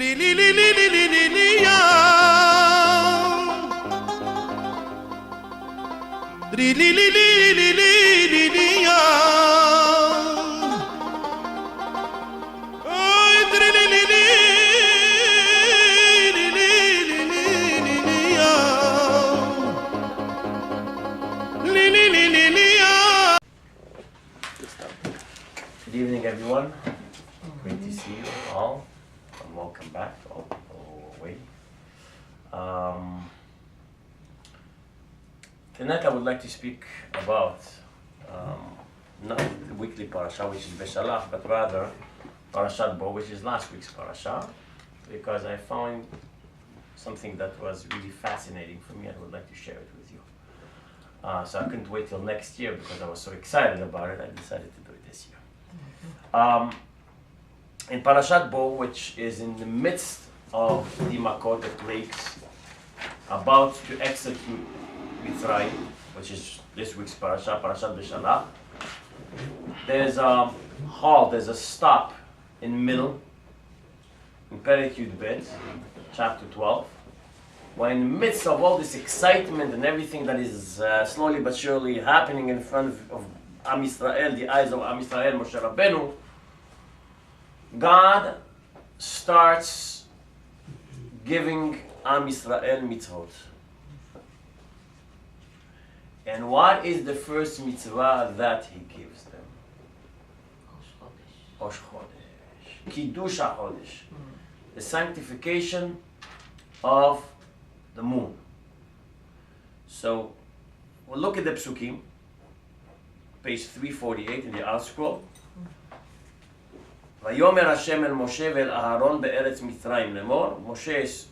Good evening, everyone. Great to see you all, and welcome back all the way. Tonight I would like to speak about not the weekly parasha, which is Beshalach, but rather Parashat Bo, which is last week's parasha, because I found something that was really fascinating for me and I would like to share it with you. So I couldn't wait till next year because I was so excited about it, I decided to do it this year. In Parashat Bo, which is in the midst of the Makot, the plagues, about to execute Mitzrayim, which is this week's parasha, Parashat Beshalach, there's a halt, there's a stop in the middle, in Perek Yud Bet, chapter 12, where in the midst of all this excitement and everything that is slowly but surely happening in front of Am Yisrael, the eyes of Am Yisrael, Moshe Rabbeinu, God starts giving Am Yisrael mitzvot. And what is the first mitzvah that He gives them? Rosh Chodesh. Kiddush HaChodesh. The sanctification of the moon. So, we'll look at the Psukim, page 348 in the Art Scroll. ויאמר השם אל משה ואל אהרון בארץ מצרים לאמור,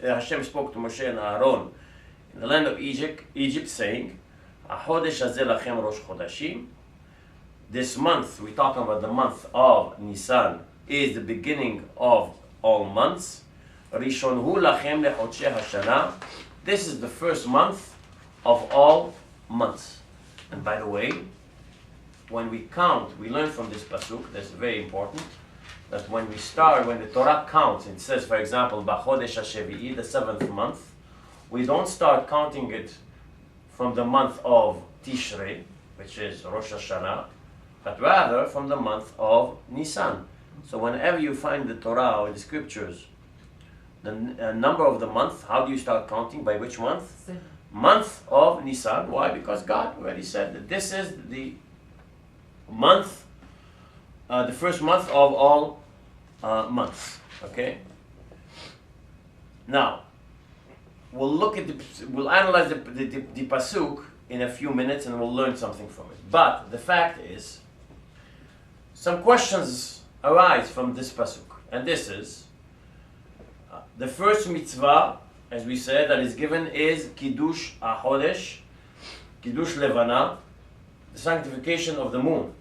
Hashem spoke to Moshe and Aaron in the land of Egypt saying, החודש הזה לכם ראש חודשים. This month, we're talking about the month of Nisan, is the beginning of all months. ראשון הוא לכם לחודשי השנה. This is the first month of all months. And by the way, when we count, we learn from this pasuk, that's very important, that when the Torah counts, it says, for example, B'chodesh HaShevi'i, the 7th month, we don't start counting it from the month of Tishrei, which is Rosh Hashanah, but rather from the month of Nisan. So whenever you find the Torah or the scriptures, the number of the month, how do you start counting? By which month? Month of Nisan. Why? Because God already said that this is the month, the first month of all months. Okay. Now, we'll analyze the pasuk in a few minutes, and we'll learn something from it. But the fact is, some questions arise from this pasuk, and this is the first mitzvah, as we said, that is given is Kiddush HaChodesh, Kiddush Levana, the sanctification of the moon.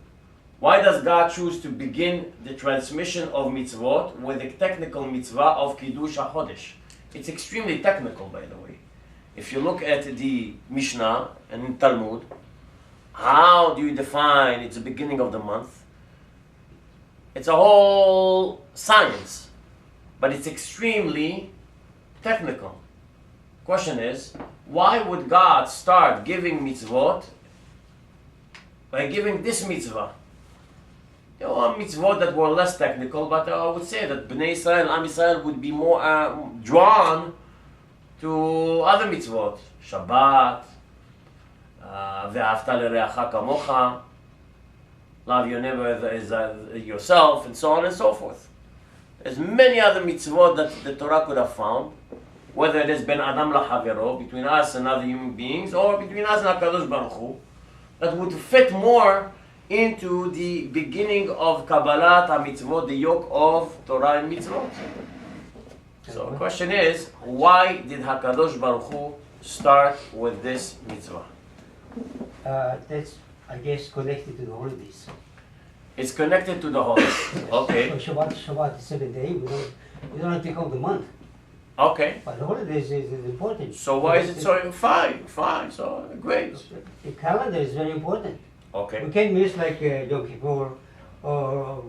Why does God choose to begin the transmission of mitzvot with the technical mitzvah of Kiddush HaChodesh? It's extremely technical, by the way. If you look at the Mishnah and in Talmud, how do you define it's the beginning of the month? It's a whole science, but it's extremely technical. Question is, why would God start giving mitzvot by giving this mitzvah? There are mitzvot that were less technical, but I would say that Bnei Israel, Am Yisrael would be more drawn to other mitzvot. Shabbat, Ve'ahavta l'reacha kamocha, love your neighbor as yourself, and so on and so forth. There's many other mitzvot that the Torah could have found, whether it is ben Adam lachavero, between us and other human beings, or between us and HaKadosh Baruch Hu, that would fit more into the beginning of Kabbalat HaMitzvot, the yoke of Torah and Mitzvot. So the question is, why did HaKadosh Baruch Hu start with this mitzvah? That's, I guess, connected to the holidays. It's connected to the holidays. Okay. So Shabbat is 7 days. We don't have to count the month. Okay. But the holidays is important. So why is it so? Fine. So great. The calendar is very important. Okay. We can't miss like Yom Kippur or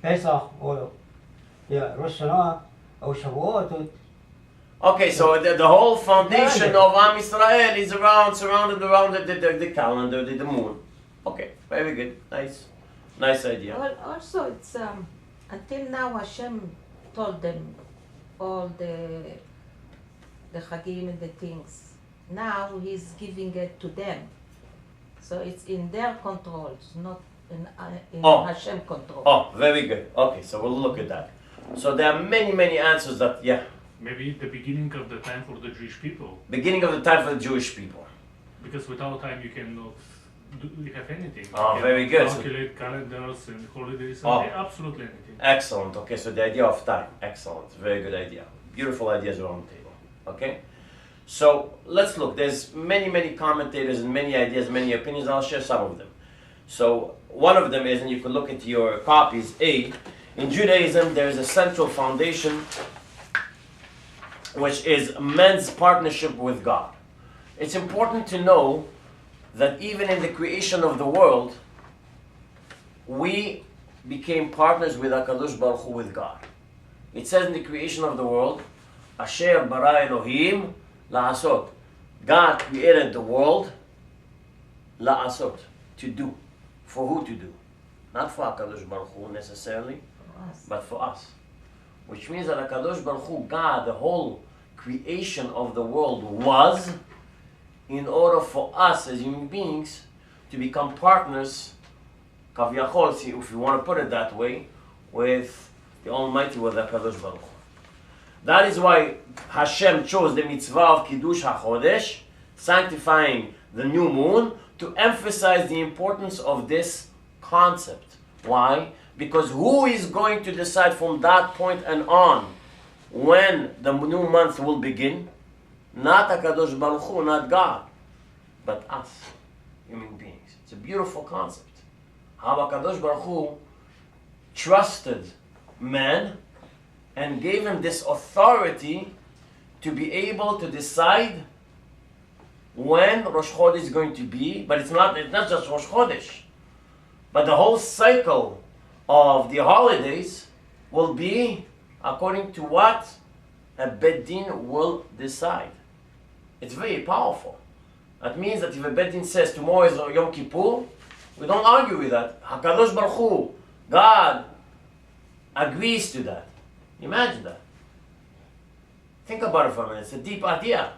Pesach or Rosh Hashanah או שבועות, או... Okay, so the whole foundation of Am Israel is surrounded around the calendar, the moon. Okay, very good, nice idea. Well, also, it's until now Hashem told them all the chagim and the things. Now He's giving it to them, so it's in their control. It's not in Hashem control. Oh, very good. Okay, so we'll look at that. So there are many answers that Maybe the beginning of the time for the Jewish people. beginning of the time for the Jewish people. Because without time you cannot have anything. Oh, You very cannot good. Calculate calendars and holidays Oh. and absolutely anything. Excellent. Okay, so the idea of time. Excellent. Very good idea. Beautiful ideas around the table. Okay? So let's look. There's many commentators and many ideas, many opinions. I'll share some of them. So one of them is, and you can look at your copies, in Judaism there is a central foundation which is man's partnership with God. It's important to know that even in the creation of the world, we became partners with HaKadosh Baruch Hu, with God. It says in the creation of the world, Asher bara Elohim la'asot. God created the world la'asot, to do. For who to do? Not for HaKadosh Baruch Hu necessarily, but for us. Which means that HaKadosh Baruch Hu, God, the whole creation of the world was in order for us as human beings to become partners, kaviyachol, if you want to put it that way, with the Almighty, with HaKadosh Baruch Hu. That is why Hashem chose the mitzvah of Kiddush HaChodesh, sanctifying the new moon, to emphasize the importance of this concept. Why? Because who is going to decide from that point and on when the new month will begin? Not HaKadosh Baruch Hu, not God, but us, human beings. It's a beautiful concept. How HaKadosh Baruch Hu trusted man and gave him this authority to be able to decide when Rosh Chodesh is going to be, but it's not just Rosh Chodesh, but the whole cycle of the holidays will be according to what a Beit Din will decide. It's very powerful. That means that if a Beit Din says tomorrow is Yom Kippur, we don't argue with that. HaKadosh Baruch Hu, God, agrees to that. Imagine that. Think about it for a minute. It's a deep idea.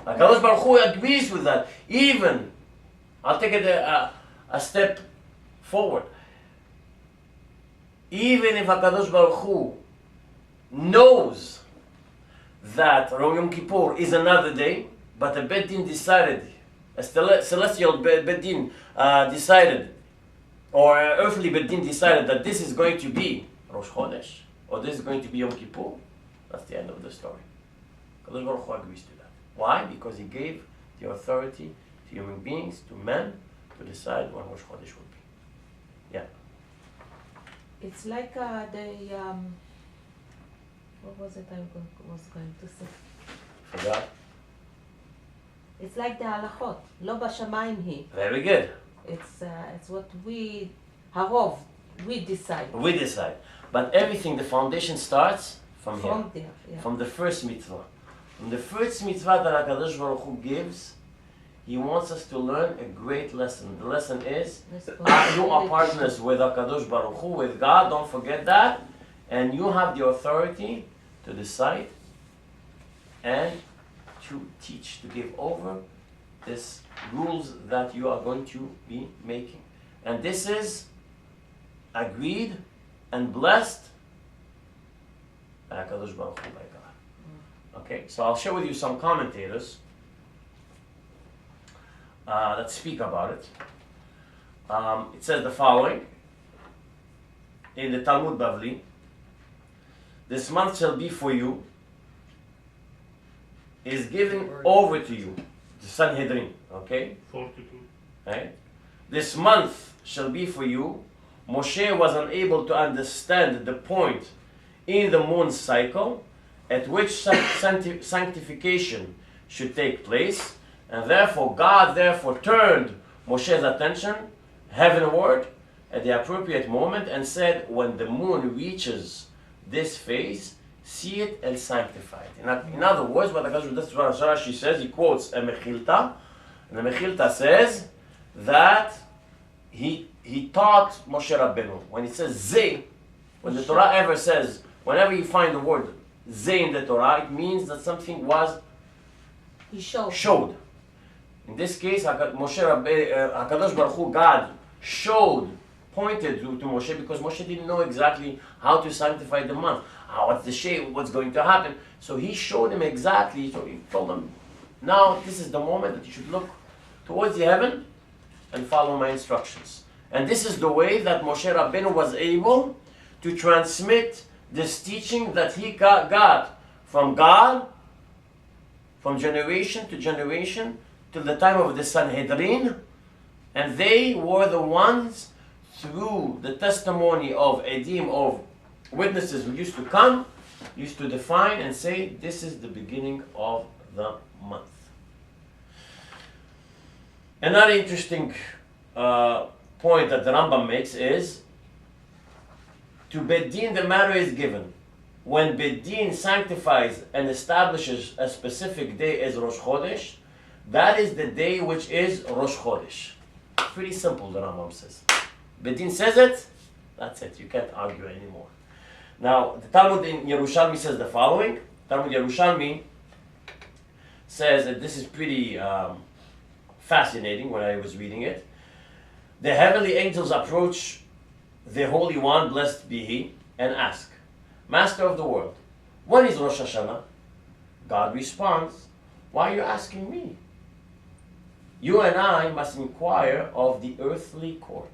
HaKadosh Baruch Hu agrees with that. Even, I'll take it a step forward. Even if HaKadosh Baruch Hu knows that Yom Kippur is another day, but a Beit Din decided, a celestial Beit Din decided, or an earthly Beit Din decided that this is going to be Rosh Chodesh, or this is going to be Yom Kippur, that's the end of the story. HaKadosh Baruch Hu agrees to that. Why? Because he gave the authority to human beings, to men, to decide when Rosh Chodesh will be. Yeah. It's like what was it I was going to say? Forgot? It's like the halachot, lo b'shamayim hi. Very good. It's what we, harov, we decide. We decide. But everything, the foundation starts from here. From there, yeah. From the first mitzvah. From the first mitzvah that HaKadosh Baruch Hu gives, He wants us to learn a great lesson. The lesson is, you are partners with HaKadosh Baruch Hu, with God, don't forget that. And you have the authority to decide and to teach, to give over these rules that you are going to be making. And this is agreed and blessed by HaKadosh Baruch Hu, by God. Okay, so I'll share with you some commentators that speak about it. It says the following in the Talmud Bavli: this month shall be for you, is given over to you, the Sanhedrin, okay? 42. Right? This month shall be for you. Moshe was unable to understand the point in the moon cycle at which sanctification should take place, and therefore God turned Moshe's attention heavenward at the appropriate moment and said, when the moon reaches this phase, see it and sanctify it. In other words, what Rashi says, he quotes a Mechilta, and the Mechilta says that he taught Moshe Rabbeinu. When it says Ze, when the Torah ever says, whenever you find the word Ze in the Torah, it means that something was He showed. showed. In this case, HaKadosh Baruch Hu, God, showed, pointed to Moshe, because Moshe didn't know exactly how to sanctify the month, what's the shape, what's going to happen. So he showed him exactly, so he told him, now this is the moment that you should look towards the heaven and follow my instructions. And this is the way that Moshe Rabbeinu was able to transmit this teaching that he got from God, from generation to generation, till the time of the Sanhedrin. And they were the ones, through the testimony of Edim, of witnesses who used to come, used to define and say, this is the beginning of the month. Another interesting point that the Rambam makes is, to Bedin the matter is given. When Bedin sanctifies and establishes a specific day as Rosh Chodesh, that is the day which is Rosh Chodesh. Pretty simple, the Rambam says. Bedin says it, that's it. You can't argue anymore. Now, the Talmud in Yerushalmi says the following. Talmud Yerushalmi says that this is pretty fascinating when I was reading it. The heavenly angels approach the Holy One, blessed be He, and ask, Master of the world, when is Rosh Hashanah? God responds, why are you asking me? You and I must inquire of the earthly court.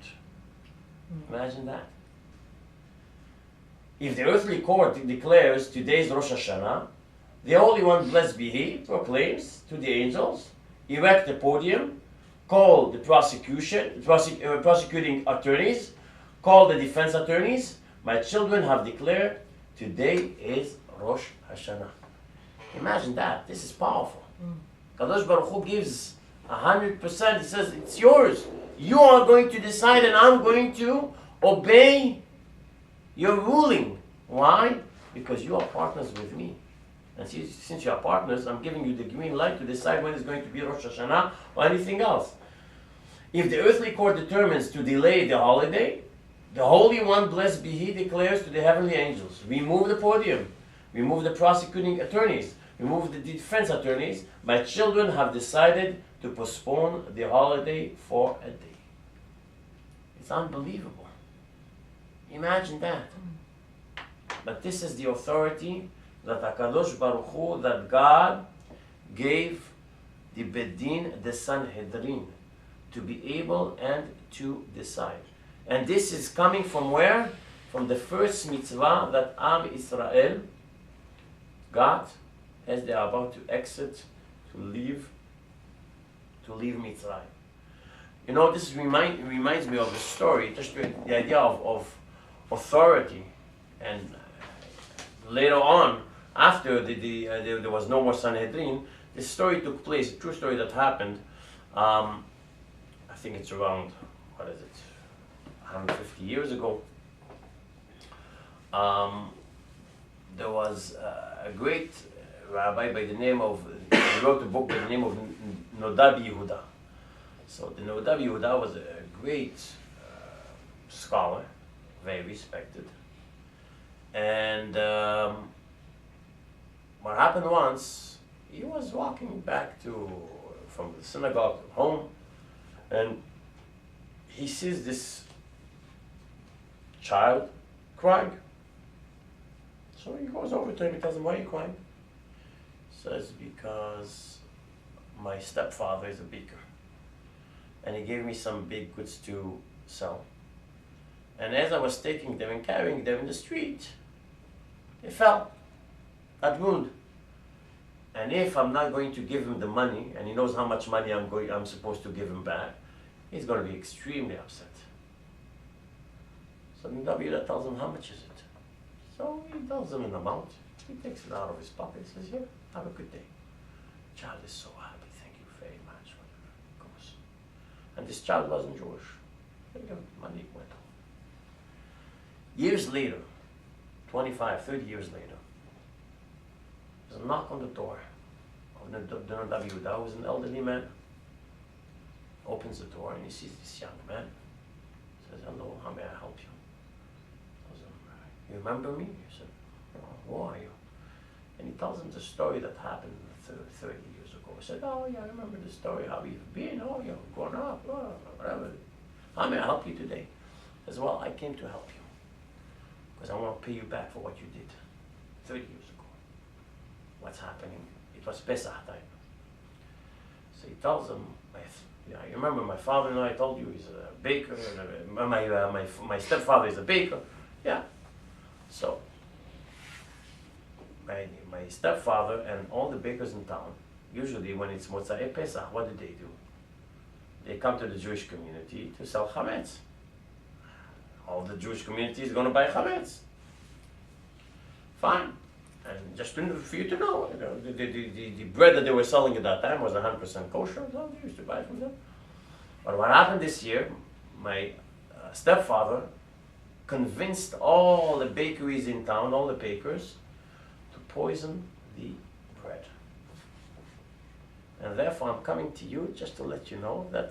Imagine that. If the earthly court declares today's Rosh Hashanah, the Holy One, blessed be He, proclaims to the angels, erect a podium, call the prosecuting attorneys, call the defense attorneys. My children have declared today is Rosh Hashanah. Imagine that. This is powerful. Kadosh Baruch Hu gives 100%. He says, it's yours. You are going to decide and I'm going to obey your ruling. Why? Because you are partners with me. And since you are partners, I'm giving you the green light to decide when it's going to be Rosh Hashanah or anything else. If the earthly court determines to delay the holiday, the Holy One, blessed be He, declares to the heavenly angels, remove the podium, remove the prosecuting attorneys, remove the defense attorneys. My children have decided to postpone the holiday for a day. It's unbelievable. Imagine that. But this is the authority that HaKadosh Baruch Hu, that God gave the Bedin, the Sanhedrin, to be able and to decide. And this is coming from where? From the first mitzvah that Am Israel got as they are about to exit, to leave Mitzrayim. You know, this reminds me of a story, just the idea of authority. And later on, after there was no more Sanhedrin, this story took place, a true story that happened. I think it's around, 150 years ago. There was a great rabbi by the name of, he wrote a book by the name of Nodab Yehuda. So the Nodab Yehuda was a great scholar, very respected. And what happened once, he was walking back from the synagogue home, and he sees this child crying. So he goes over to him and tells him, why are you crying? He says, because my stepfather is a baker, and he gave me some baked goods to sell. And as I was taking them and carrying them in the street, they fell, got wounded. And if I'm not going to give him the money, and he knows how much money I'm supposed to give him back, he's going to be extremely upset. So Nadav tells him, how much is it? So he tells him an amount. He takes it out of his pocket and says, here, have a good day. The child is so happy, thank you very much. Of course. And this child wasn't Jewish. They gave him money, went home. Years later, 25, 30 years later, There's a knock on the door of the Rabbi Yehuda, who's an elderly man. Opens the door and he sees this young man. Says, "Hello, how may I help you?" Tells him, "You remember me?" He said, "Who are you?" And he tells him the story that happened 30 years ago. He said, "Oh yeah, I remember the story, how you've been, oh you've grown up, oh, whatever. How may I help you today?" He says, "Well, I came to help you because I want to pay you back for what you did 30 years ago. What's happening?" It was Pesach time. So he tells him, "Yeah, you remember my father-in-law, I told you he's a baker, and my stepfather is a baker." Yeah. So my stepfather and all the bakers in town, usually when it's Motzai Pesach, what do? They come to the Jewish community to sell chametz. All the Jewish community is going to buy chametz. Fine. And just for you to know, the bread that they were selling at that time was 100% kosher, so they used to buy from them. But what happened this year, my stepfather convinced all the bakeries in town, all the bakers, to poison the bread. And therefore I'm coming to you just to let you know that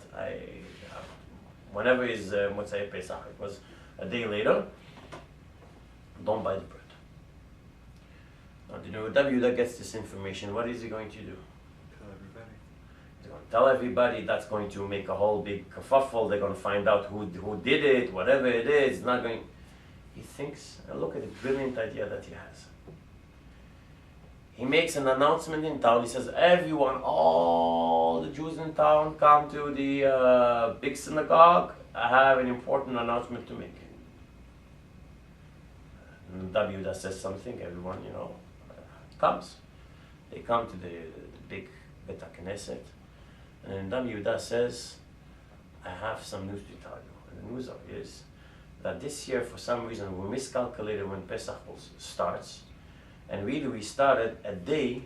whenever is Motzai Pesach, it was a day later, don't buy the bread. Now, the Rabbi Yehuda gets this information, what is he going to do? Tell everybody. He's going to tell everybody. That's going to make a whole big kerfuffle. They're going to find out who did it, whatever it is. It's not going. He thinks, and look at the brilliant idea that he has. He makes an announcement in town. He says, "Everyone, all the Jews in town, come to the big synagogue. I have an important announcement to make." And Rabbi Yehuda says something. Everyone, comes. They come to the big Bet HaKnesset, and then Rabbi Yehuda says, "I have some news to tell you." And the news is that this year, for some reason, we miscalculated when Pesach starts, and really we started a day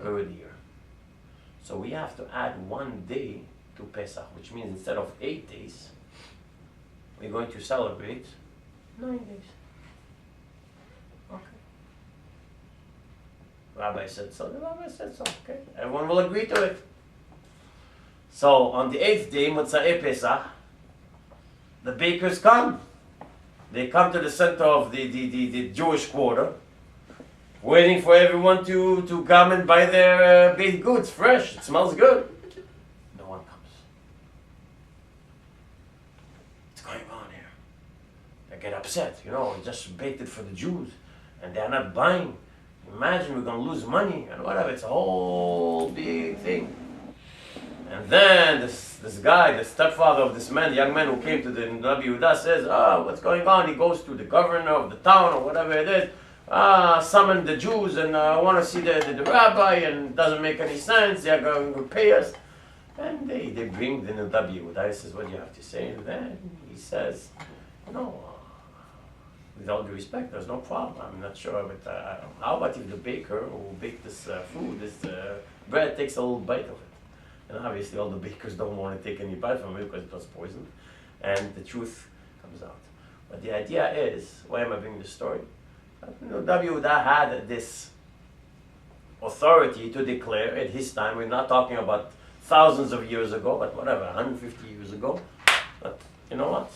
earlier. So we have to add 1 day to Pesach, which means instead of 8 days, we're going to celebrate 9 days. Okay. Rabbi said so. The rabbi said so. Okay. Everyone will agree to it. So on the 8th day, Motzai Pesach, the bakers come. They come to the center of the Jewish quarter, waiting for everyone to come and buy their baked goods fresh. It smells good. No one comes. What's going on here? They get upset. We just baked it for the Jews, and they're not buying. Imagine we're going to lose money and whatever. It's a whole big thing. And then this guy, the stepfather of this man, the young man who came to the Rabbi Yehuda, says, "What's going on?" He goes to the governor of the town or whatever it is, summon the Jews, and I want to see the rabbi, and it doesn't make any sense. They're going to pay us. And they bring the Rabbi Yehuda. He says, "What do you have to say?" And then he says, with all due respect, there's no problem. I'm not sure, but how about if the baker who baked this food, this bread, takes a little bite of it? And obviously all the bakers don't want to take any bite from it because it was poisoned, and the truth comes out. But the idea is, why am I bringing this story? Rabbi Yehuda had this authority to declare at his time. We're not talking about thousands of years ago, but whatever, 150 years ago. But you know what?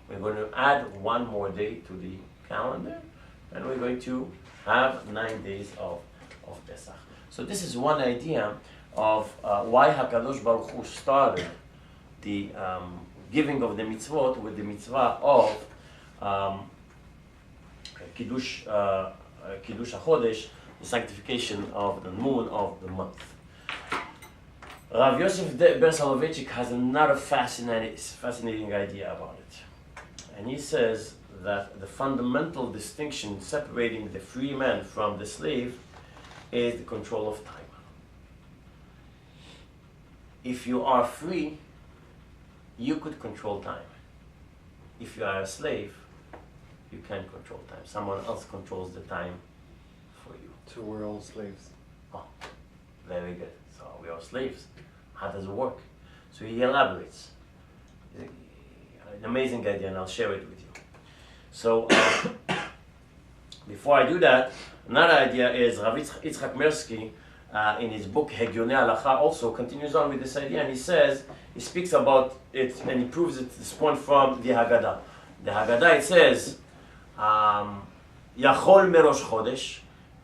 We're going to add 1 more day to the calendar, and we're going to have 9 days of Pesach. So this is one idea of why HaKadosh Baruch Hu started the giving of the mitzvot with the mitzvah of Kiddush HaChodesh, the sanctification of the moon of the month. Rav Yosef Ber Soloveitchik has another fascinating idea about it. And he says that the fundamental distinction separating the free man from the slave is the control of time. If you are free, you could control time. If you are a slave, you can't control time. Someone else controls the time for you. So we're all slaves. Oh, very good. So we are slaves. How does it work? So he elaborates. An amazing idea, and I'll share it with you. So before I do that, Another idea is Rav Yitzchak Mirsky, in his book Hegyonei Halacha, also continues on with this idea, and he speaks about it, and he proves it, this point from the Haggadah. The Haggadah, it says, Yachol meRosh Chodesh.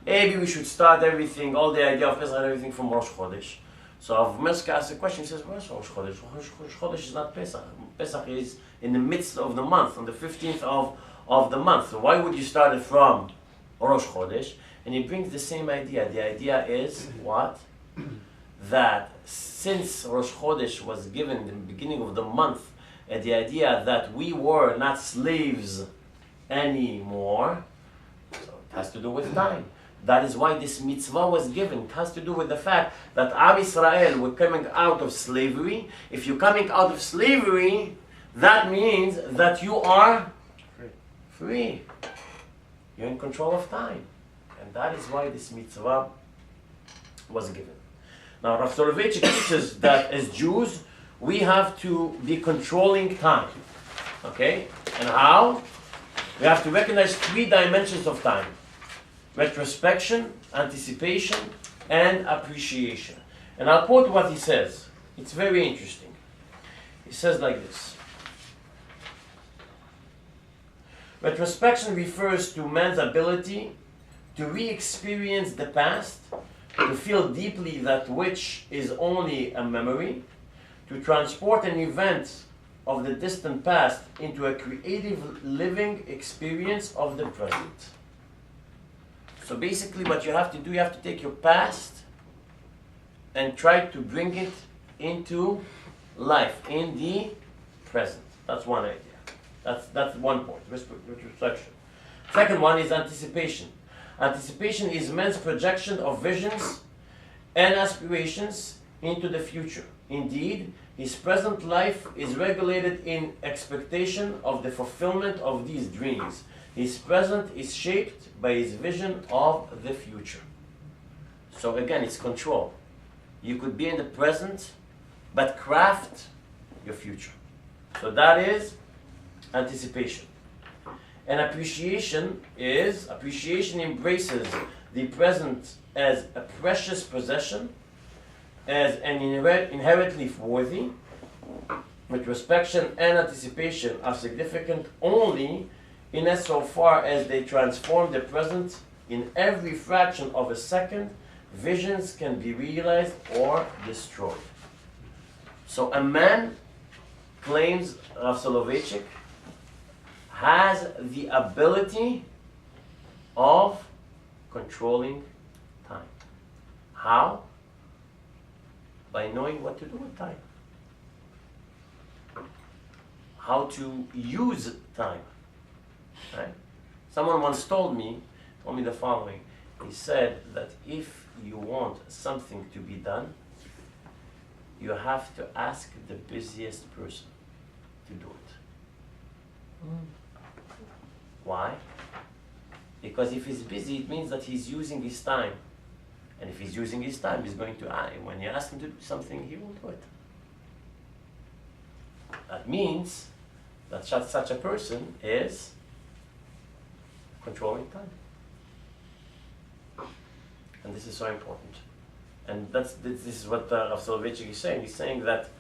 Maybe we should start everything, all the idea of Pesach and everything from Rosh Chodesh. So Rav Mirsky asks the question, he says, where's Rosh Chodesh? Rosh Chodesh is not Pesach. Pesach is in the midst of the month, on the 15th of the month. So why would you start it from Rosh Chodesh? And he brings the same idea. The idea is what? That since Rosh Chodesh was given in the beginning of the month, and the idea that we were not slaves anymore, so it has to do with time. That is why this mitzvah was given. It has to do with the fact that Am Yisrael were coming out of slavery. If you're coming out of slavery, that means that you are free. You're in control of time. And that is why this mitzvah was given. Now, Rav Soloveitchik teaches that as Jews, we have to be controlling time. Okay? And how? We have to recognize 3 dimensions of time: retrospection, anticipation, and appreciation. And I'll quote what he says. It's very interesting. He says like this. Retrospection refers to man's ability to re-experience the past, to feel deeply that which is only a memory, to transport an event of the distant past into a creative living experience of the present. So basically what you have to do, you have to take your past and try to bring it into life, in the present. That's one idea. That's one point, retrospection. Second one is anticipation. Anticipation is man's projection of visions and aspirations into the future. Indeed, his present life is regulated in expectation of the fulfillment of these dreams. His present is shaped by his vision of the future. So again, it's control. You could be in the present, but craft your future. So that is anticipation. And appreciation embraces the present as a precious possession, as an inherently worthy. Retrospection and anticipation are significant only in as so far as they transform the present in every fraction of a second. Visions can be realized or destroyed. So a man, claims Rav Soloveitchik, has the ability of controlling time. How? By knowing what to do with time. How to use time. Right? Someone once told me the following. He said that if you want something to be done, you have to ask the busiest person to do it. Why? Because if he's busy, it means that he's using his time. And if he's using his time, he's going to, when you ask him to do something, he will do it. That means that such a person is controlling time. And this is so important. And this is what Rav Soloveitchik is saying. He's saying that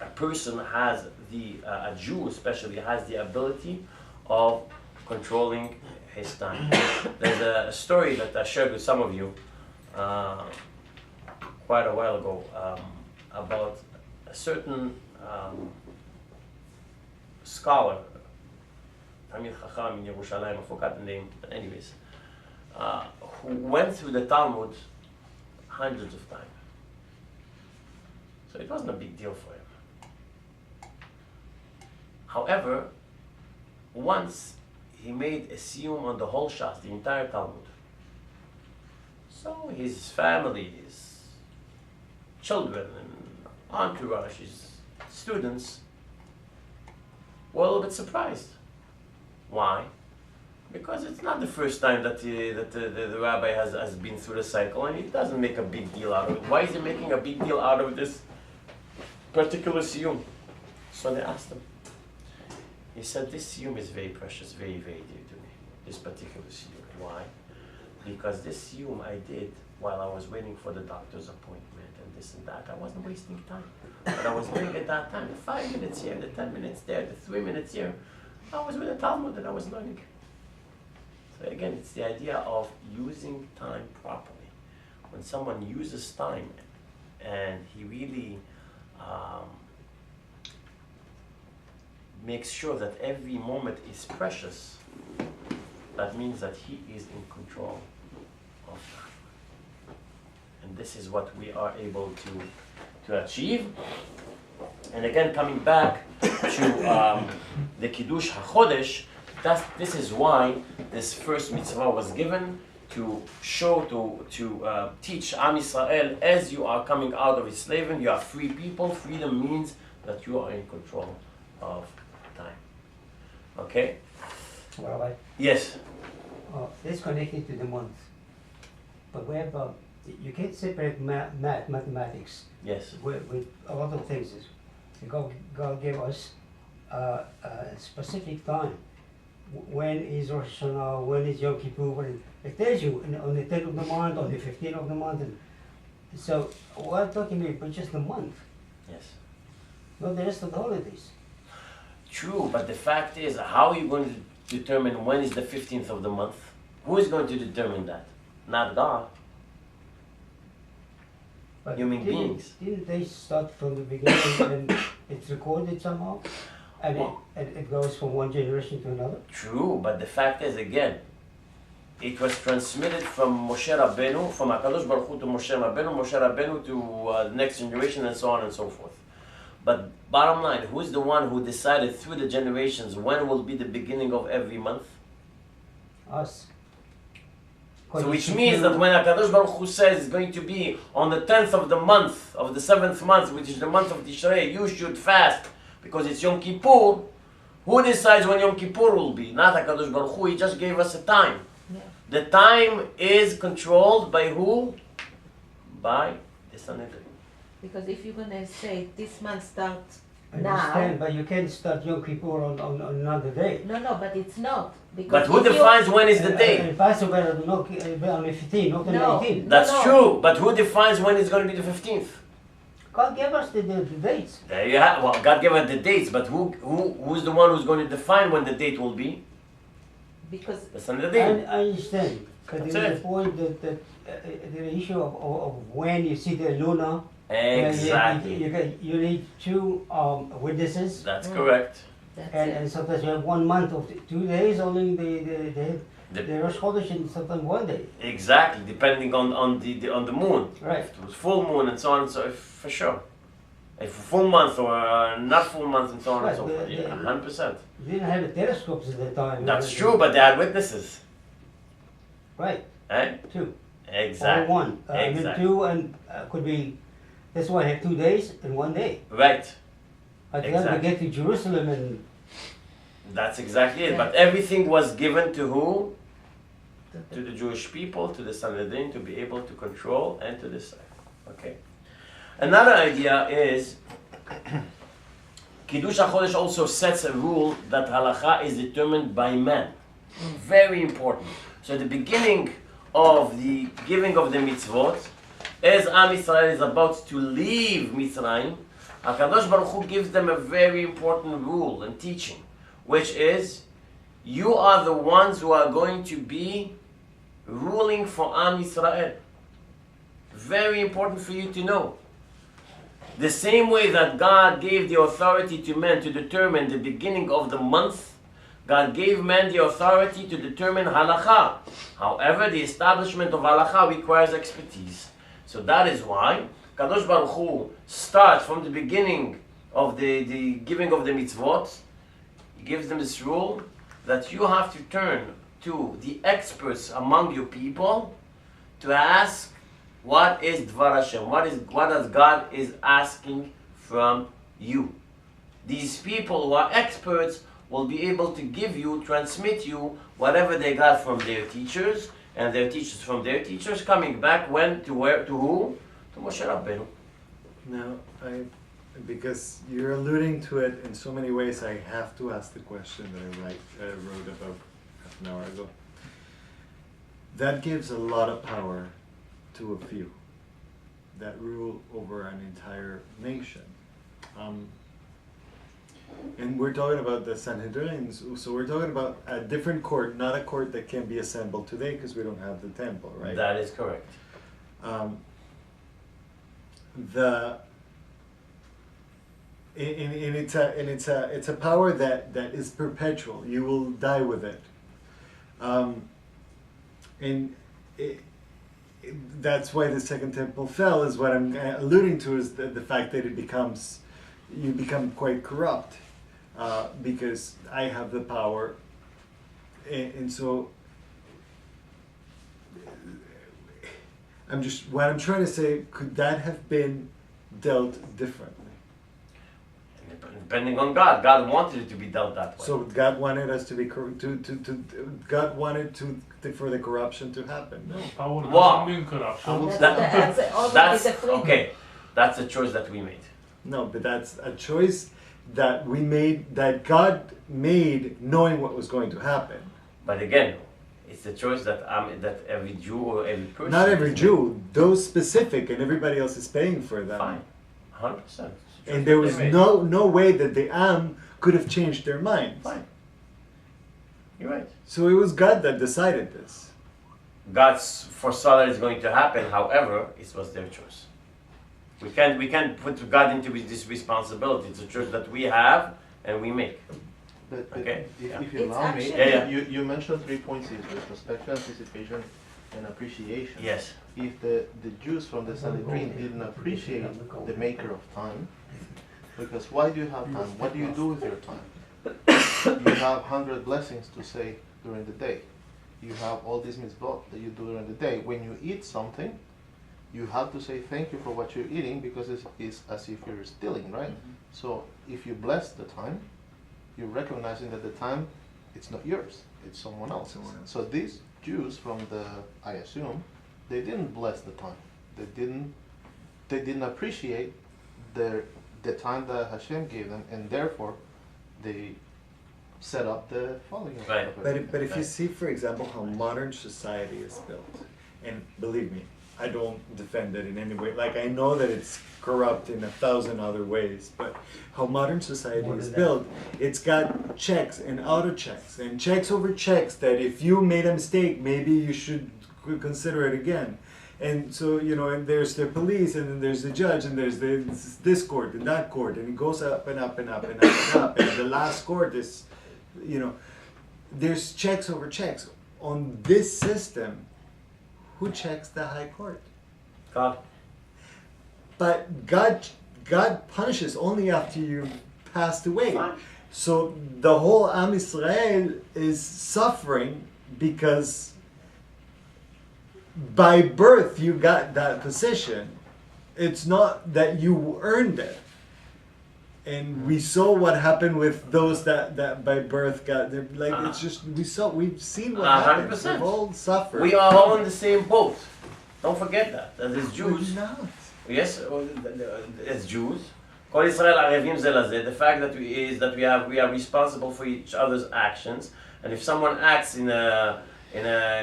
a person has a Jew especially, has the ability of controlling his time. There's a story that I shared with some of you quite a while ago about a certain scholar, Talmid Chacham in Yerushalayim, I forgot the name, but anyways, who went through the Talmud hundreds of times. So it wasn't a big deal for him. However, once he made a siyum on the whole Shas, the entire Talmud. So his family, his children and entourage, his students were a little bit surprised. Why? Because it's not the first time that the rabbi has been through the cycle, and he doesn't make a big deal out of it. Why is he making a big deal out of this particular siyum? So they asked him. He said, this siyum is very precious, very, very dear to me. this particular siyum. Why? Because this siyum I did while I was waiting for the doctor's appointment and this and that. I wasn't wasting time. But I was doing at that time, the 5 minutes here, the 10 minutes there, the 3 minutes here. I was with the Talmud and I was learning. So again, it's the idea of using time properly. When someone uses time and he really makes sure that every moment is precious, that means that he is in control of time. And this is what we are able to achieve. And again, coming back to the Kiddush HaChodesh, this is why this first mitzvah was given, to show, to teach Am Yisrael, as you are coming out of enslavement, you are free people. Freedom means that you are in control of time. Okay? Rabbi, Yes. that's connected to the month. But we have, you can't separate mathematics Yes. with a lot of things. God gave us a specific time. When is Rosh Hashanah, when is Yom Kippur, it tells you on the 10th of the month, on the 15th of the month. And so we're talking about just the month, Yes. not the rest of the holidays. True, but the fact is, how are you going to determine when is the 15th of the month? Who is going to determine that? Not God. But Human beings. Didn't they start from the beginning and it's recorded somehow? And it goes from one generation to another? True, but the fact is, again, it was transmitted from Moshe Rabbeinu, from HaKadosh Baruch Hu to Moshe Rabbeinu to the next generation, and so on and so forth. But bottom line, who is the one who decided through the generations when will be the beginning of every month? Us. So which means that when HaKadosh Baruch Hu says it's going to be on the 10th of the month, of the 7th month, which is the month of Tishrei, you should fast because it's Yom Kippur, who decides when Yom Kippur will be? Not HaKadosh Baruch Hu, he just gave us a time. Yeah. The time is controlled by who? By the Sanhedrin. Because if you're gonna say this month starts I now, understand, but you can't start Yom Kippur on another day. no, but it's not. Because But who if you- defines when is the day? Passover not on the 15th, not on the No. 18th. That's No. true, but who defines when it's going to be the 15th? God gave us the dates. There you have. Well, God gave us the dates, but who's the one who's going to define when the date will be? Because The Sanhedrin. I understand. But That's there is it. a point that the issue of when you see the Luna, Exactly. you need two witnesses, That's Mm. correct. that's and it. sometimes you have 1 month of 2 days, only the Rosh Chodesh, and sometimes 1 day. Exactly, depending on the moon. Right. If it was full moon and so on and so for sure. If full month or not full month and so on and so Right, forth. Yeah, 100%. You didn't have the telescopes at the time. That's true, but they had witnesses. Right, Eh? 2. Exactly. Or 1. I mean, Exactly. 2 and could be, that's why I have 2 days and 1 day. Right. By the time we Exactly. get to Jerusalem and That's exactly it. Yeah. But everything was given to who? To the Jewish people, to the Sanhedrin, to be able to control and to decide. Okay. Another idea is Kiddush HaChodesh also sets a rule that halacha is determined by man. Very important. So at the beginning of the giving of the mitzvot, as Am Yisrael is about to leave Mitzrayim, HaKadosh Baruch Hu gives them a very important rule and teaching, which is, you are the ones who are going to be ruling for Am Yisrael. Very important for you to know. The same way that God gave the authority to men to determine the beginning of the month, God gave men the authority to determine halakha. However, the establishment of halakha requires expertise. So that is why Kadosh Baruch Hu starts from the beginning of the giving of the mitzvot. He gives them this rule that you have to turn to the experts among your people to ask, what is Dvar Hashem? What does God is asking from you? These people who are experts will be able to give you, transmit you whatever they got from their teachers, and their teachers from their teachers, coming back when to where to who? To Moshe Rabbeinu. Now, because you're alluding to it in so many ways, I have to ask the question that I wrote about half an hour ago. that gives a lot of power to a few that rule over an entire nation. And we're talking about the Sanhedrin, so we're talking about a different court, not a court that can be assembled today because we don't have the temple, right? That is correct. It's a power that is perpetual. You will die with it, that's why the second temple fell. Is what I'm alluding to, is the fact that you become quite corrupt, because I have the power, and so what I'm trying to say, could that have been dealt differently? Depending on God. God wanted it to be dealt that way. So God wanted us to be God wanted for the corruption to happen. No, power Wow. doesn't mean corruption. That's already That's the freedom. okay. That's a choice that we made. No, but that's a choice that we made, that God made, knowing what was going to happen. But again, it's the choice that that every Jew or every person. Not every is Jew, those specific, and everybody else is paying for making. them. Fine, 100%. And there was no way that the Am could have changed their minds. Fine. You're right. So it was God that decided this. God foresaw that it's going to happen. However, it was their choice. We can't put God into this responsibility. It's a choice that we have and we make. But Okay. if you It's allow me, actually- Yeah, you mentioned 3 points here: retrospection, anticipation, and appreciation. Yes. If the Jews from the Sanhedrin didn't appreciate the maker of time, because why do you have time? What do you do with your time? You have 100 blessings to say during the day. You have all these mitzvot that you do during the day. When you eat something, you have to say thank you for what you're eating, because it's as if you're stealing, right? So if you bless the time, you're recognizing that the time, it's not yours, it's someone else's. So these Jews from I assume, they didn't bless the time. They didn't appreciate the time that Hashem gave them, and therefore they set up the following. Right. But if you see, for example, how modern society is built, and believe me, I don't defend it in any way. Like, I know that it's corrupt in 1,000 other ways, but how modern society is built, it's got checks and auto checks and checks over checks, that if you made a mistake, maybe you should consider it again. And so, and there's the police, and then there's the judge, and there's this court and that court, and it goes up and up and up and up and up. And the last court is, there's checks over checks. On this system, who checks the high court? God. But God punishes only after you've passed away. Fine. So the whole Am Israel is suffering because by birth you got that position. It's not that you earned it. And we saw what happened with those that by birth got there. Like, it's just, we've seen what happened. 100%. We've all suffered. We are all in the same boat. Don't forget that. As We're Jews. not. Yes, as Jews. Kol Israel arevim ze lazeh. The fact that we are responsible for each other's actions, and if someone acts in a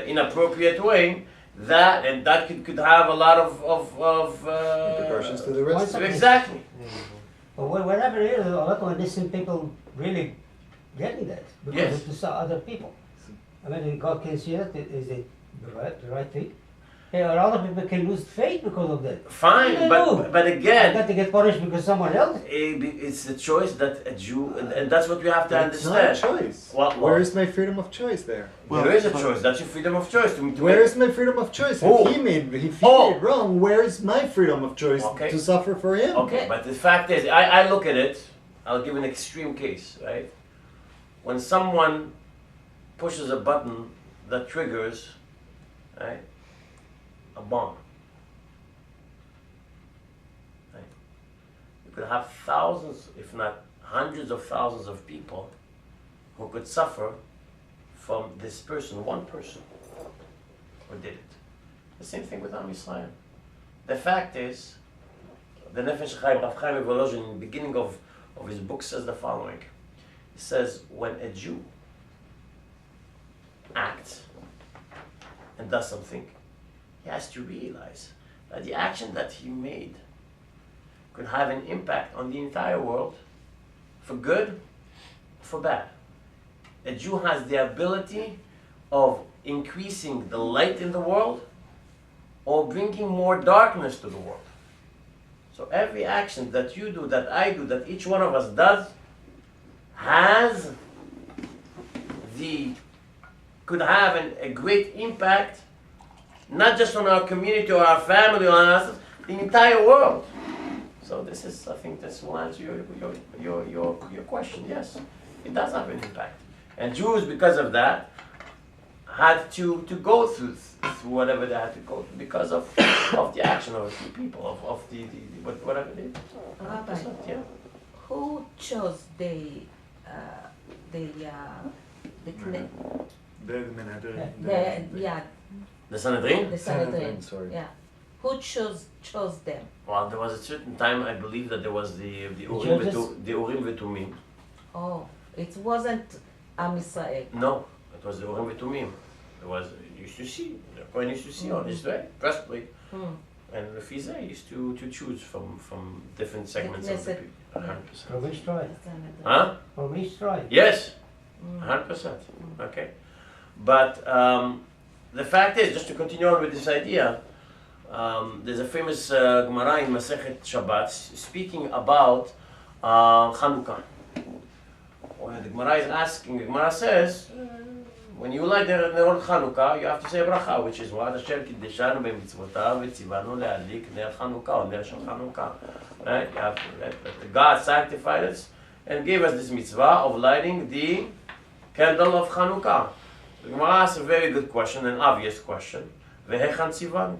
inappropriate way, that could have a lot of Repercussions to the rest of us. Exactly. But whatever it is, a lot of innocent people really getting that because Yes. of the other people. I mean, God can see that. Is it the right thing? Hey, a lot of people can lose faith because of that. Fine, but I again, got to get punished because someone else. it's a choice that a Jew, and that's what we have to It's not a understand. choice. What? Where is my freedom of choice there? There is a choice. That's your freedom of choice. To Where make- is my freedom of choice? Oh. If he made Oh. it wrong, where is my freedom of choice Okay. to suffer for him? Okay, but the fact is, I look at it, I'll give an extreme case, right? When someone pushes a button that triggers, right, a bomb, right? You could have thousands, if not hundreds of thousands of people who could suffer from this person, one person, who did it. The same thing with Am Yisrael. The fact is, the Nefesh Chaim, Rav Chaim Volozhin, in the beginning of his book, says the following. He says, when a Jew acts and does something, he has to realize that the action that he made could have an impact on the entire world, for good, for bad. A Jew has the ability of increasing the light in the world or bringing more darkness to the world. So every action that you do, that I do, that each one of us does, could have a great impact, not just on our community or our family or on us, the entire world. So this is, I think this will answer your question. Yes, it does have an impact. And Jews, because of that, had to go through whatever they had to go through because of the action of a few people, of the whatever they did. Rabbi, Yeah. who chose the kne- yeah, The Sanhedrin? the Sanhedrin? Sanhedrin, sorry. Yeah, who chose them? Well, there was a certain time, I believe, that there was the judges? Urim Vetumim. Oh, it wasn't Am Israel. No, it was the Urim Vetumim. It was, you used to see, the Kohen used to see on his way, breastplate. Hmm. And the Fizeh used to choose from different segments of the Knesset. people. 100%. From which tribe? Sanhedrin. Huh? From which tribe? Yes, Mm. 100%. Okay. But the fact is, just to continue on with this idea, there's a famous Gemara in Masechet Shabbat speaking about Chanukah. When the Gemara is asking, the Gemara says, when you light the Ner Chanukah, you have to say bracha, which is what Hashem kiddeshanu b'mitzvotav v'tzivanu le'adlik ner Chanukah, or ner shel Chanukah. Right? You have to, that God sanctified us and gave us this mitzvah of lighting the candle of Chanukah. The Gemara asks a very good question, an obvious question. V'hechan tzivanu.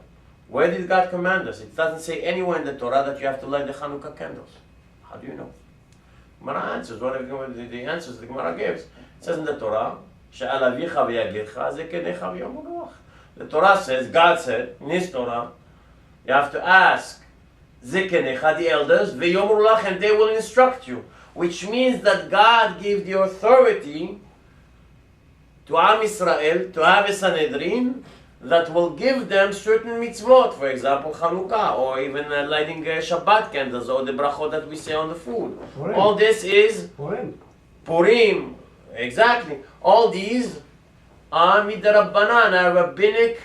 Where did God command us? It doesn't say anywhere in the Torah that you have to light the Chanukah candles. How do you know? Gemara answers, one of the answers the Gemara gives. It says in the Torah, She'al avicha v'yagecha zekenecha v'yomur. The Torah says, God said, in His Torah, you have to ask zekenecha, the elders, v'yomur lach, and they will instruct you. Which means that God gave the authority to Am Israel to have a Sanhedrin that will give them certain mitzvot, for example, Chanukah, or even lighting Shabbat candles, or the brachot that we say on the food. Purim. All this is Purim. Purim, exactly. All these are midrabbanan, are rabbinic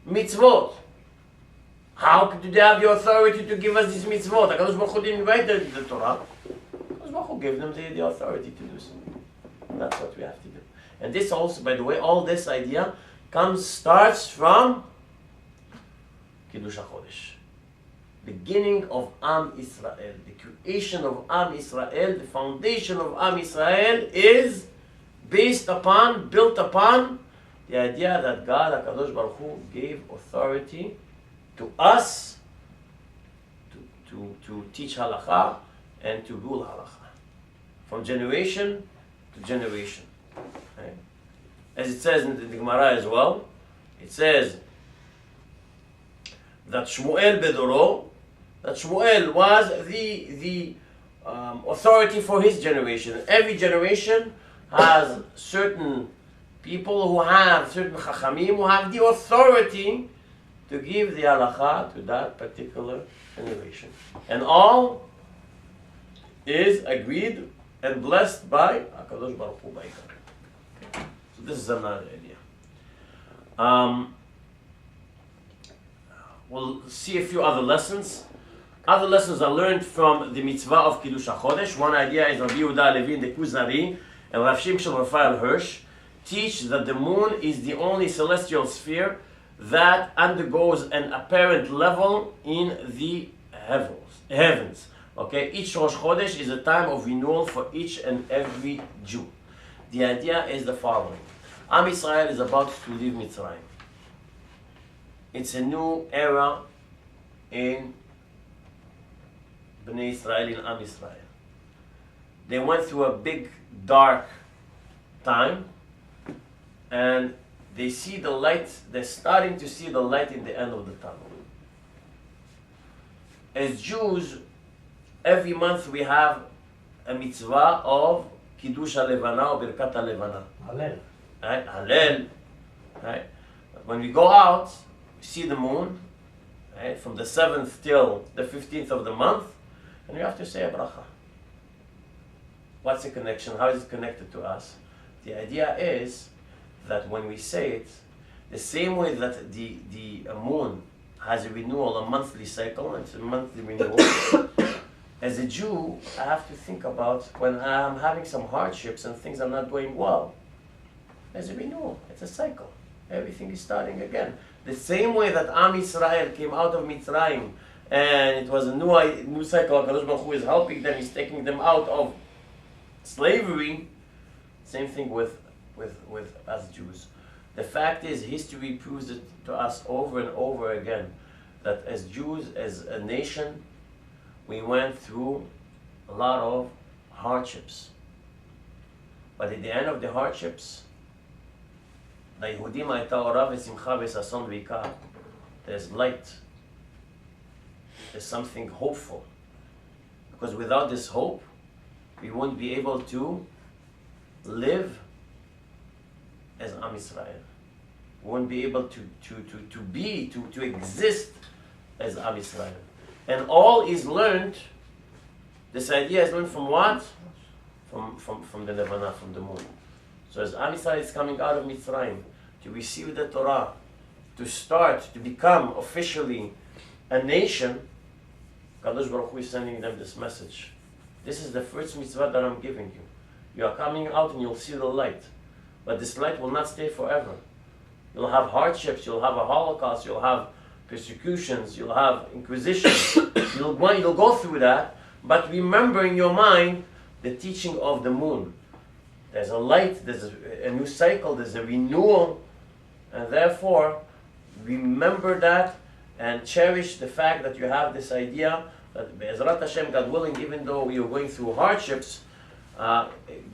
mitzvot. How do they have the authority to give us these mitzvot? HaKadosh Baruch Hu didn't write the Torah. HaKadosh Baruch Hu gave them the authority to do so. And that's what we have to do. And this also, by the way, all this idea starts from Kiddush HaChodesh. Beginning of Am Israel. The creation of Am Israel, the foundation of Am Israel is built upon the idea that God, HaKadosh Baruch Hu, gave authority to us to teach halakha and to rule halakha. From generation to generation. Okay? As it says in the Gemara as well, it says that Shmuel Bedoro, that Shmuel was the authority for his generation. Every generation has certain people who have certain chachamim who have the authority to give the halakha to that particular generation. And all is agreed and blessed by HaKadosh Baruch Hu, by God. So this is another idea. We'll see a few other lessons. Other lessons are learned from the mitzvah of Kiddush HaChodesh. One idea is Rabbi Yehuda Levi and the Kuzari and Rav Shimshon Raphael Hirsch teach that the moon is the only celestial sphere that undergoes an apparent level in the heavens. Okay, each Rosh Chodesh is a time of renewal for each and every Jew. The idea is the following. Am Israel is about to leave Mitzrayim. It's a new era in Bnei Israel, in Am Israel. They went through a big, dark time, and they see the light, they're starting to see the light in the end of the tunnel. As Jews, every month we have a mitzvah of Kiddush HaLevana or Birkat HaLevana. Hallel. Right? Hallel. Right? when we go out, we see the moon, right, from the 7th till the 15th of the month, and we have to say a bracha. What's the connection? How is it connected to us? The idea is that when we say it, the same way that the moon has a renewal, a monthly cycle, it's a monthly renewal. As a Jew, I have to think about when I'm having some hardships and things are not going well. There's a renewal. It's a cycle. Everything is starting again. The same way that Am Yisrael came out of Mitzrayim and it was a new cycle, HaKadosh Baruch Hu is helping them, he's taking them out of slavery. Same thing with us Jews. The fact is, history proves it to us over and over again that as Jews, as a nation, we went through a lot of hardships. But at the end of the hardships, ליהודים הייתה אורה ושמחה וששון ויקר. There's light. There's something hopeful. Because without this hope, we won't be able to live as Am Yisrael. We won't be able to exist as Am Yisrael. And all is learned, this idea is learned from what? From the Levana, from the moon. So as Am Yisrael is coming out of Mitzrayim to receive the Torah, to start, to become officially a nation, Kadosh Baruch Hu is sending them this message. This is the first mitzvah that I'm giving you. You are coming out and you'll see the light. But this light will not stay forever. You'll have hardships, you'll have a Holocaust, you'll have persecutions, you'll have inquisitions. You'll go through that, but remember in your mind the teaching of the moon. There's a light, there's a new cycle, there's a renewal, and therefore remember that and cherish the fact that you have this idea that Be'ezrat Hashem, God willing, even though you're going through hardships, God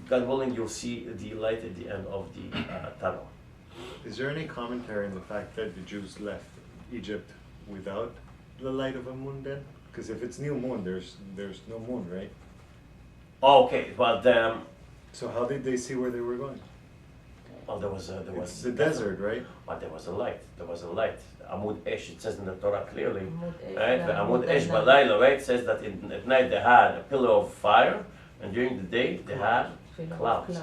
willing, you'll see the light at the end of the tunnel. Is there any commentary on the fact that the Jews left Egypt without the light of a moon then? Because if it's new moon, there's no moon, right? Okay, but so how did they see where they were going? well, there was It's the desert, right? but there was a light. There was a light. Amud Esh, it says in the Torah clearly, Amud Esh, right? yeah, The Amud Amud Esh Esh. Balayla, right? It says that at night they had a pillar of fire, and during the day they had clouds.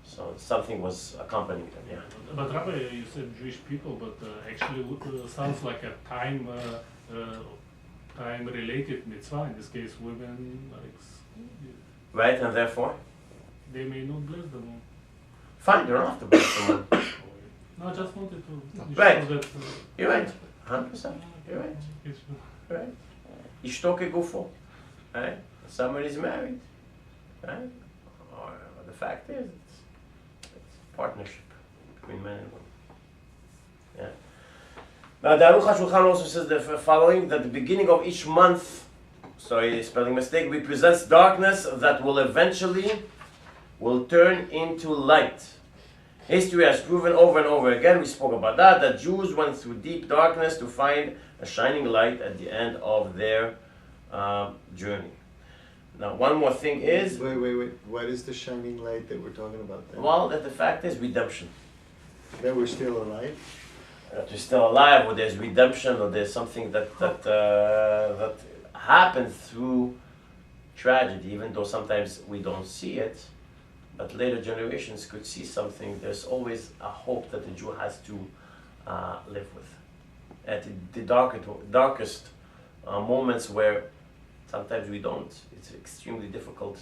So something was accompanying them. Yeah. But Rabbi, you said Jewish people, but actually sounds like a time related mitzvah. In this case, women Right, and therefore, they may not bless the moon. fine. They don't have to bless the moon. No, I just wanted to Right. show that. You're right. 100%. You're right. It's, Right. Ishto kegufo. Right. Someone is married. Right. Or the fact is, it's partnership between men and women. Yeah. Now, the Aruch HaShulchan also says the following: that the beginning of each month, sorry, spelling mistake, represents darkness that will turn into light. History has proven over and over again, we spoke about that Jews went through deep darkness to find a shining light at the end of their journey. Now, one more thing is, Wait. What is the shining light that we're talking about then? well, that the fact is redemption. That we're still alive? That we're still alive, or there's redemption, or there's something that happens through tragedy, even though sometimes we don't see it, but later generations could see something. There's always a hope that the Jew has to live with. At the darkest moments where sometimes we don't, it's extremely difficult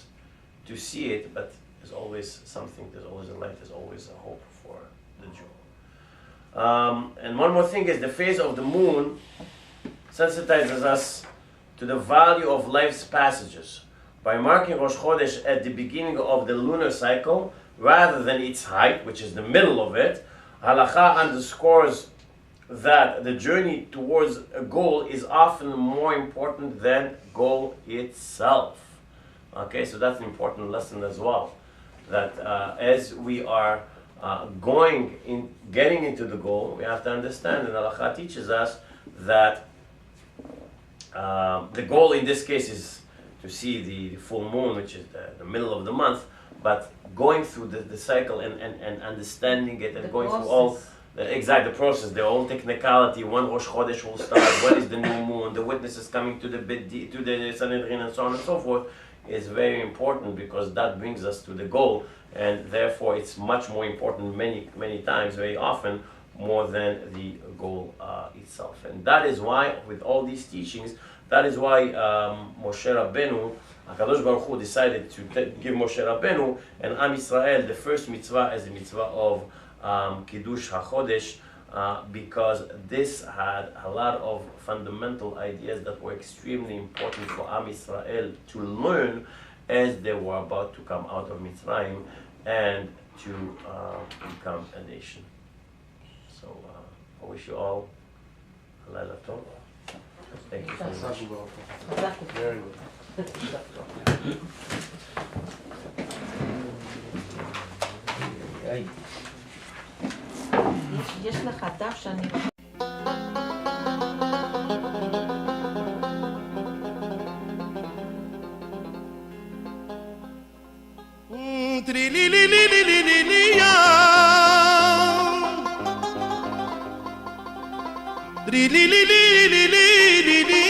to see it, but there's always something, there's always a light, there's always a hope for the Jew. And one more thing is the phase of the moon sensitizes us to the value of life's passages. By marking Rosh Chodesh at the beginning of the lunar cycle, rather than its height, which is the middle of it, Halakha underscores that the journey towards a goal is often more important than goal itself. Okay, so that's an important lesson as well. That as we are getting into the goal, we have to understand, and Halakha teaches us that the goal in this case is to see the full moon, which is the middle of the month, but going through the cycle and understanding it and The going through all process. the process, the whole technicality, when Rosh Chodesh will start, when is the new moon, the witnesses coming to the Sanhedrin, and so on and so forth, is very important because that brings us to the goal, and therefore it's much more important many times, very often, more than the goal itself. And that is why, with all these teachings, that is why Moshe Rabbeinu, HaKadosh Baruch Hu decided to give Moshe Rabbeinu and Am Yisrael the first mitzvah as the mitzvah of Kiddush HaChodesh, because this had a lot of fundamental ideas that were extremely important for Am Yisrael to learn as they were about to come out of Mitzrayim and to become a nation. So I wish you all a Laila Tov. Thank you very much. Very good. יש לך דף שאני... Tri li li li li li li li